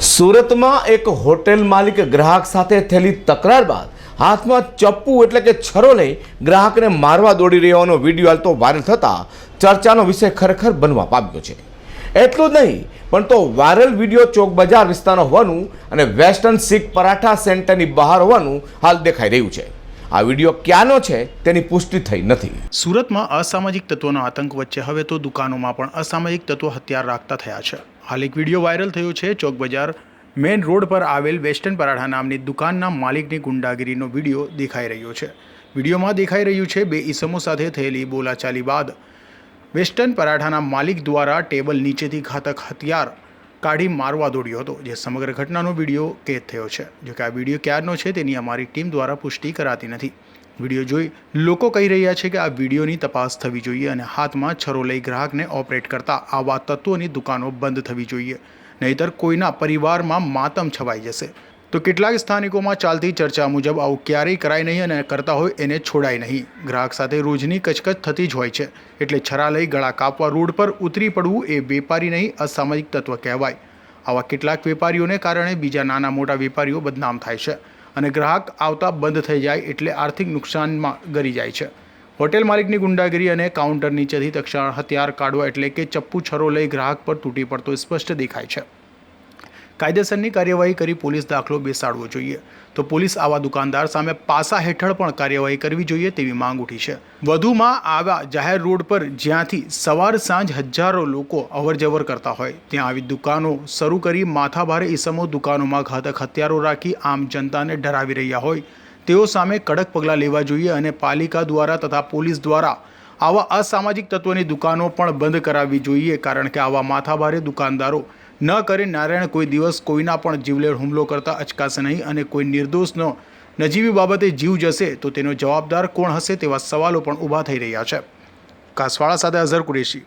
સુરતમાં એક હોટેલ માલિક ગ્રાહક સાથે થયેલી તકરાર બાદ હાથમાં ચપ્પુ એટલે કે છરો લઈ ગ્રાહકને મારવા દોડી રહ્યોનો વિડીયો હાલ તો વાયરલ થતા ચર્ચાનો વિષય ખરેખર બનવા પામ્યો છે। એટલું જ નહીં પણ તો વાયરલ વિડીયો ચોક બજાર વિસ્તારનો હોવાનું અને વેસ્ટર્ન શીખ પરાઠા સેન્ટરની બહાર હોવાનું હાલ દેખાઈ રહ્યું છે। આ વિડીયો ક્યાંનો છે તેની પુષ્ટિ થઈ નથી। સુરતમાં અસામાજિક તત્વોના આતંક વચ્ચે હવે તો દુકાનોમાં પણ અસામાજિક તત્વો હથિયાર રાખતા થયા છે। હાલ એક વિડીયો વાયરલ થયો છે। ચોક બજાર મેઇન રોડ પર આવેલ વેસ્ટર્ન પરાઠા નામની દુકાનના માલિકની ગુંડાગીરીનો વિડીયો દેખાઈ રહ્યો છે। વિડીયોમાં દેખાઈ રહ્યું છે બે ઈસમો સાથે થયેલી બોલાચાલી બાદ વેસ્ટર્ન પરાઠાના માલિક દ્વારા ટેબલ નીચેથી ઘાતક હથિયાર કાઢી મારવા દોડ્યો હતો, જે સમગ્ર ઘટનાનો વિડીયો કેદ થયો છે। જોકે આ વિડીયો ક્યારનો છે તેની અમારી ટીમ દ્વારા પુષ્ટિ કરાતી નથી। વિડીયો જોઈ લોકો કહી રહ્યા છે કે આ વિડીયોની તપાસ થવી જોઈએ અને હાથમાં છરો લઈ ગ્રાહકને ઓપરેટ કરતા આવા તત્વોની દુકાનો બંધ થવી જોઈએ, નહીંતર કોઈના પરિવારમાં માતમ છવાઈ જશે। તો કેટલાક સ્થાનિકોમાં ચાલતી ચર્ચા મુજબ આવું ક્યારેય કરાય નહીં અને કરતા હોય એને છોડાય નહીં। ગ્રાહક સાથે રોજની કચકચ થતી જ હોય છે, એટલે છરા લઈ ગળા કાપવા રોડ પર ઉતરી પડવું એ વેપારી નહીં અસામાજિક તત્વ કહેવાય। આવા કેટલાક વેપારીઓને કારણે બીજા નાના મોટા વેપારીઓ બદનામ થાય છે અને ગ્રાહક આવતા બંધ થઈ જાય એટલે આર્થિક નુકસાનમાં ગરી જાય છે। હોટેલ માલિકની ગુંડાગીરી અને કાઉન્ટર નીચેથી તક્ષણ હથિયાર કાઢવા એટલે કે ચપ્પુ છરો લઈ ગ્રાહક પર તૂટી પડતો સ્પષ્ટ દેખાય છે। કાયદેસરની કાર્યવાહી કરી પોલીસ દાખલો બેસાડવો જોઈએ, તો પોલીસ આવા દુકાનદાર સામે પાસા હેઠળ પણ કાર્યવાહી કરવી જોઈએ તેવી માંગ ઉઠી છે। વધુમાં આવા જાહેર રોડ પર જ્યાંથી સવાર સાંજ હજારો લોકો અવરજવર કરતા હોય ત્યાં આવી દુકાનો શરૂ કરી માથાભારે ઈસમો દુકાનોમાં ઘાતક હથિયારો રાખી આમ જનતાને ડરાવી રહ્યા હોય તેઓ સામે કડક પગલાં લેવા જોઈએ અને પાલિકા દ્વારા તથા પોલીસ દ્વારા આવા અસામાજિક તત્વોની દુકાનો પણ બંધ કરાવવી જોઈએ, કારણ કે આવા માથાભારે દુકાનદારો ન કરે નારાયણ કોઈ દિવસ કોઈના પણ જીવલેણ હુમલો કરતા અચકાશે નહીં અને કોઈ નિર્દોષનો નજીવી બાબતે જીવ જશે તો તેનો જવાબદાર કોણ હશે તેવા સવાલો પણ ઊભા થઈ રહ્યા છે। કાસવાળા સાથે અઝહર કુરેશી।